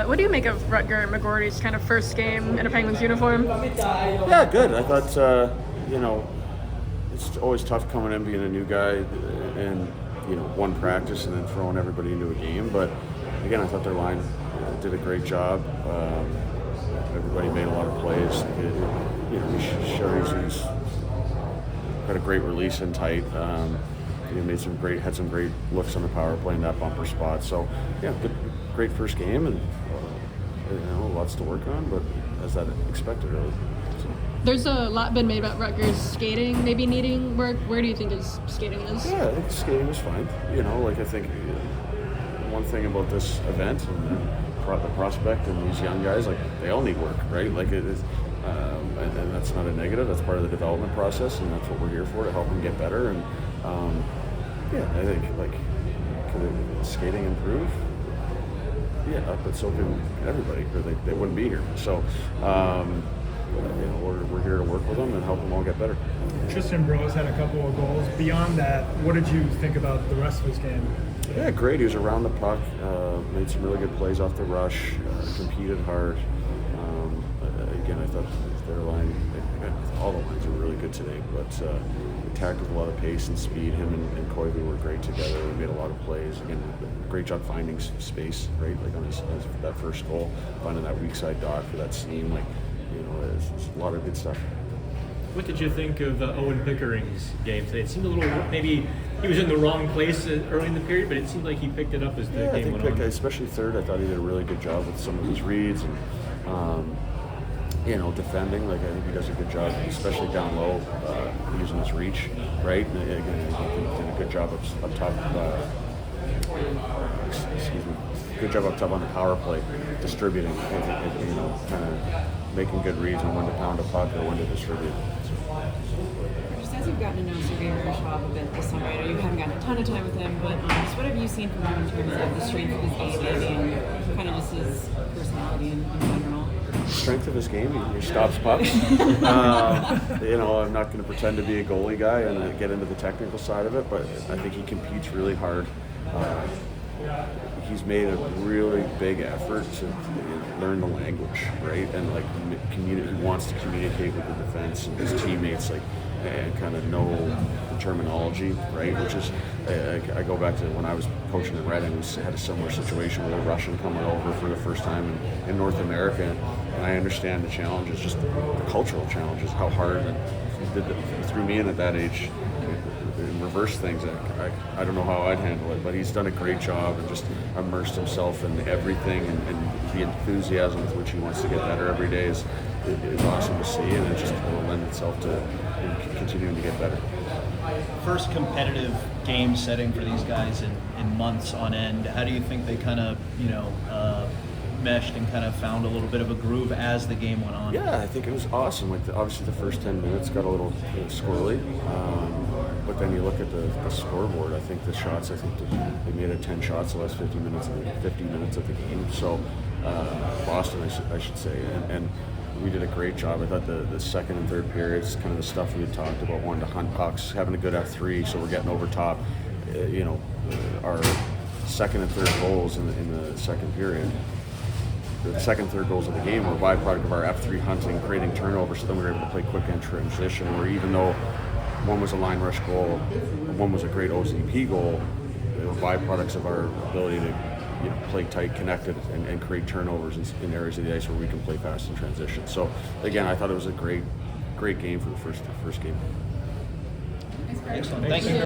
What do you make of Rutger McGorty's kind of first game in a Penguins uniform? Yeah, good. I thought, it's always tough coming in being a new guy and, one practice and then throwing everybody into a game. But again, I thought their line did a great job. Everybody made a lot of plays. Sherry's got a great release in tight. He had some great looks on the power play in that bumper spot. So yeah, great first game, and lots to work on, but as that expected, really. So. There's a lot been made about Rutgers skating maybe needing work. Where do you think his skating is? Yeah, I think skating was fine. I think one thing about this event and the prospect and these young guys, they all need work, right? Like it is. And that's not a negative. That's part of the development process, and that's what we're here for, to help them get better. And I think could skating improve? Yeah, but so can everybody, or they wouldn't be here. So we're here to work with them and help them all get better. Tristan Bro's had a couple of goals. Beyond that, what did you think about the rest of his game? Yeah, great. He was around the puck, made some really good plays off the rush, competed hard. Again, I thought their line, all the lines were really good today, but attacked with a lot of pace and speed. Him and Koivu were great together. We made a lot of plays. Again, great job finding space, right? On his that first goal, finding that weak side dot for that seam. It's a lot of good stuff. What did you think of Owen Pickering's game today? It seemed a little, maybe he was in the wrong place early in the period, but it seemed like he picked it up as the game went on. Especially third, I thought he did a really good job with some of his reads and, defending. I think he does a good job, especially down low, using his reach, right? And again, I think he did a good job up top. Good job up top on the power play, distributing, kind of making good reads on when to pound a puck or when to distribute. Just as you've gotten to know Sergei Rashov a bit this summer, I know you haven't gotten a ton of time with him, but just what have you seen from him in terms of the strength of his game and kind of just his personality in general? Strength of his game, he stops pucks. I'm not going to pretend to be a goalie guy and get into the technical side of it, but I think he competes really hard. He's made a really big effort to learn the language, right? And he wants to communicate with the defense and his teammates, and kind of know the terminology, right? Which is, I go back to when I was coaching in Reading. We had a similar situation with a Russian coming over for the first time in North America, and I understand the challenges, just the cultural challenges, how hard he threw me in at that age. And reverse things. I don't know how I'd handle it, but he's done a great job and just immersed himself in everything, and the enthusiasm with which he wants to get better every day is awesome to see, and it will lend itself to continuing to get better. First competitive game setting for these guys in months on end. How do you think they kind of meshed and kind of found a little bit of a groove as the game went on? Yeah, I think it was awesome. Obviously the first 10 minutes got a little squirrely, but then you look at the scoreboard. I think the shots. I think they made it 10 shots the last 50 minutes of the game. So Boston, I should say, and we did a great job. I thought the second and third periods, kind of the stuff we had talked about, wanting to hunt pucks, having a good F3, so we're getting over top. Our second and third goals in the second period. The second, third goals of the game were a byproduct of our F3 hunting, creating turnovers, so then we were able to play quick in transition, where even though one was a line rush goal, one was a great OCP goal, they were byproducts of our ability to play tight, connected, and create turnovers in areas of the ice where we can play fast in transition. So again, I thought it was a great game for the first game. Excellent. Thank you.